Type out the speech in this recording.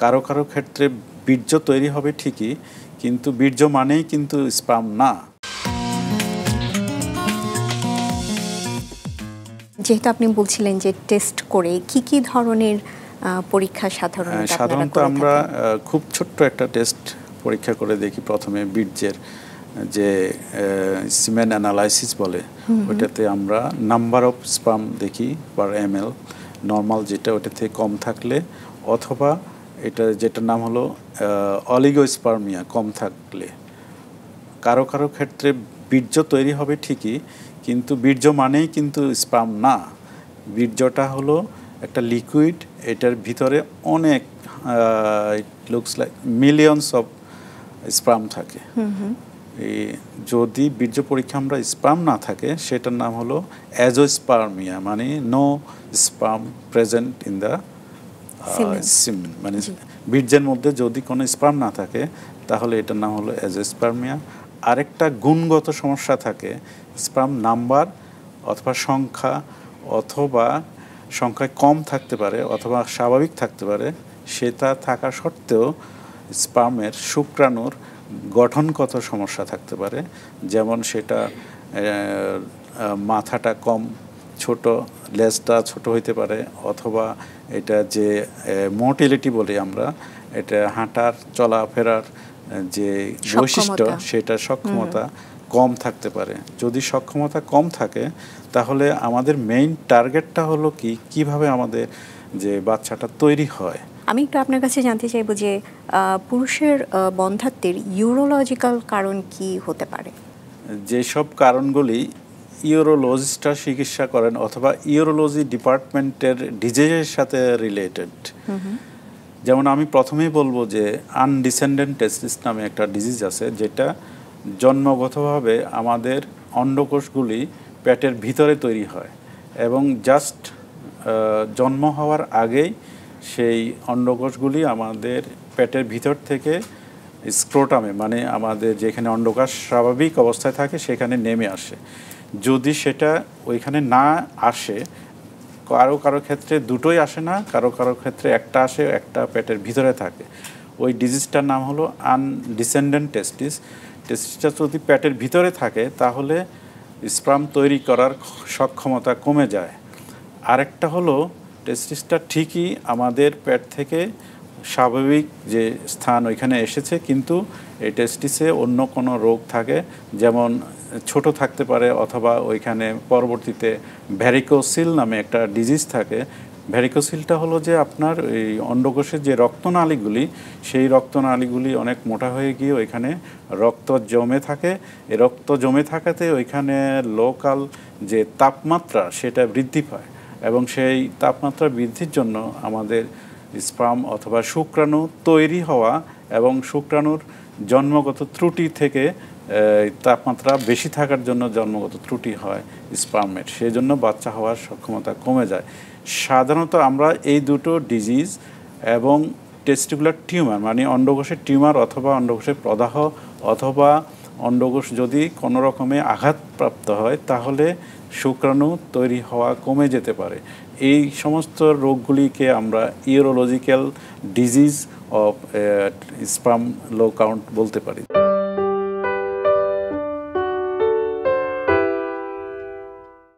কারো কারো ক্ষেত্রে বীর্য তৈরি হবে ঠিকই, কিন্তু বীর্য মানেই কিন্তু স্পার্ম না। যেহেতু আপনি বলছিলেন যে টেস্ট করে কি ধরনের পরীক্ষা সাধারণত আমরা খুব ছোট্ট একটা টেস্ট পরীক্ষা করে দেখি। প্রথমে বীর্যের যে সিমেন অ্যানালাইসিস বলে, ওইটাতে আমরা নাম্বার অফ স্পার্ম দেখি পার ml, নর্মাল যেটা ওটা থেকে কম থাকলে, অথবা এটা যেটার নাম হলো অলিগোস্পার্মিয়া কম থাকলে। কারো কারো ক্ষেত্রে বীর্য তৈরি হবে ঠিকই, কিন্তু বীর্য মানেই কিন্তু স্পার্ম না। বীর্যটা হলো একটা লিকুইড, এটার ভিতরে অনেক it looks like millions of sperm থাকে। যদি বীর্য পরীক্ষা আমরা স্পার্ম না থাকে, সেটার নাম হলো অ্যাজোস্পার্মিয়া, মানে no sperm present in the semen, মানে বীর্যের মধ্যে যদি কোনো স্পার্ম না থাকে তাহলে এটার নাম হলো অ্যাজোস্পার্মিয়া। আরেকটা গুণগত সমস্যা থাকে, স্পার্ম নাম্বার অথবা সংখ্যা, অথবা সংখ্যায় কম থাকতে পারে অথবা স্বাভাবিক থাকতে পারে। সেটা থাকা সত্ত্বেও স্পার্মের শুক্রাণুর গঠনগত সমস্যা থাকতে পারে, যেমন সেটা মাথাটা কম ছোট, লেজটা ছোট হইতে পারে, অথবা এটা যে মোটিলিটি বলি আমরা, এটা হাঁটার চলাফেরার যে বৈশিষ্ট্য, সেটা সক্ষমতা কম থাকতে পারে। যদি সক্ষমতা কম থাকে তাহলে আমাদের মেইন টার্গেটটা হলো কিভাবে আমাদের যে বাচ্চাটা তৈরি হয়। আমি একটু আপনার কাছে জানতে চাইবো যে পুরুষের বন্ধ্যাত্বের ইউরোলজিক্যাল কারণ কি হতে পারে? যেসব কারণগুলি ইউরোলজিস্টরা চিকিৎসা করেন অথবা ইউরোলজি ডিপার্টমেন্টের ডিজিজের সাথে রিলেটেড। যেমন আমি প্রথমেই বলবো যে আনডিসেন্ডেন্ট টেস্টিস নামে একটা ডিজিজ আছে, যেটা জন্মগতভাবে আমাদের অন্ডকোষগুলি পেটের ভিতরে তৈরি হয় এবং জাস্ট জন্ম হওয়ার আগেই সেই অন্ডকোষগুলি আমাদের পেটের ভিতর থেকে স্ক্রোটামে, মানে আমাদের যেখানে অন্ডকোষ স্বাভাবিক অবস্থায় থাকে সেখানে নেমে আসে। যদি সেটা ওইখানে না আসে, কারো কারো ক্ষেত্রে দুটোই আসে না, কারো কারো ক্ষেত্রে একটা আসে, একটা পেটের ভিতরে থাকে, ওই ডিজিজটার নাম হলো আনডিসেন্ডেন্ট টেস্টিস। টেস্টিসটা যদি পেটের ভিতরে থাকে তাহলে স্পার্ম তৈরি করার সক্ষমতা কমে যায়। আরেকটা হলো টেস্টিসটা ঠিকই আমাদের পেট থেকে স্বাভাবিক যে স্থান ওইখানে এসেছে, কিন্তু এই টেস্টিসে অন্য কোনো রোগ থাকে, যেমন ছোট থাকতে পারে, অথবা ওইখানে পরবর্তীতে ভ্যারিকোসিল নামে একটা ডিজিজ থাকে। ভ্যারিকোসিলটা হলো যে আপনার এই অন্ডকোষের যে রক্তনালীগুলি, সেই রক্তনালীগুলি অনেক মোটা হয়ে গিয়ে ওইখানে রক্ত জমে থাকে। এই রক্ত জমে থাকাতে ওইখানে লোকাল যে তাপমাত্রা সেটা বৃদ্ধি পায়, এবং সেই তাপমাত্রা বৃদ্ধির জন্য আমাদের স্পার্ম অথবা শুক্রাণু তৈরি হওয়া এবং শুক্রাণুর জন্মগত ত্রুটি থেকে তাপমাত্রা বেশি থাকার জন্য জন্মগত ত্রুটি হয় স্পার্মের, সেই জন্য বাচ্চা হওয়ার সক্ষমতা কমে যায়। সাধারণত আমরা এই দুটো ডিজিজ এবং টেস্টিকুলার টিউমার, মানে অন্ডকোষের টিউমার অথবা অন্ডকোষের প্রদাহ, অথবা অন্ডকোষ যদি কোনো রকমে আঘাতপ্রাপ্ত হয় তাহলে শুক্রাণু তৈরি হওয়া কমে যেতে পারে। এই সমস্ত রোগগুলিকে আমরা urological disease of sperm low count বলতে পারি।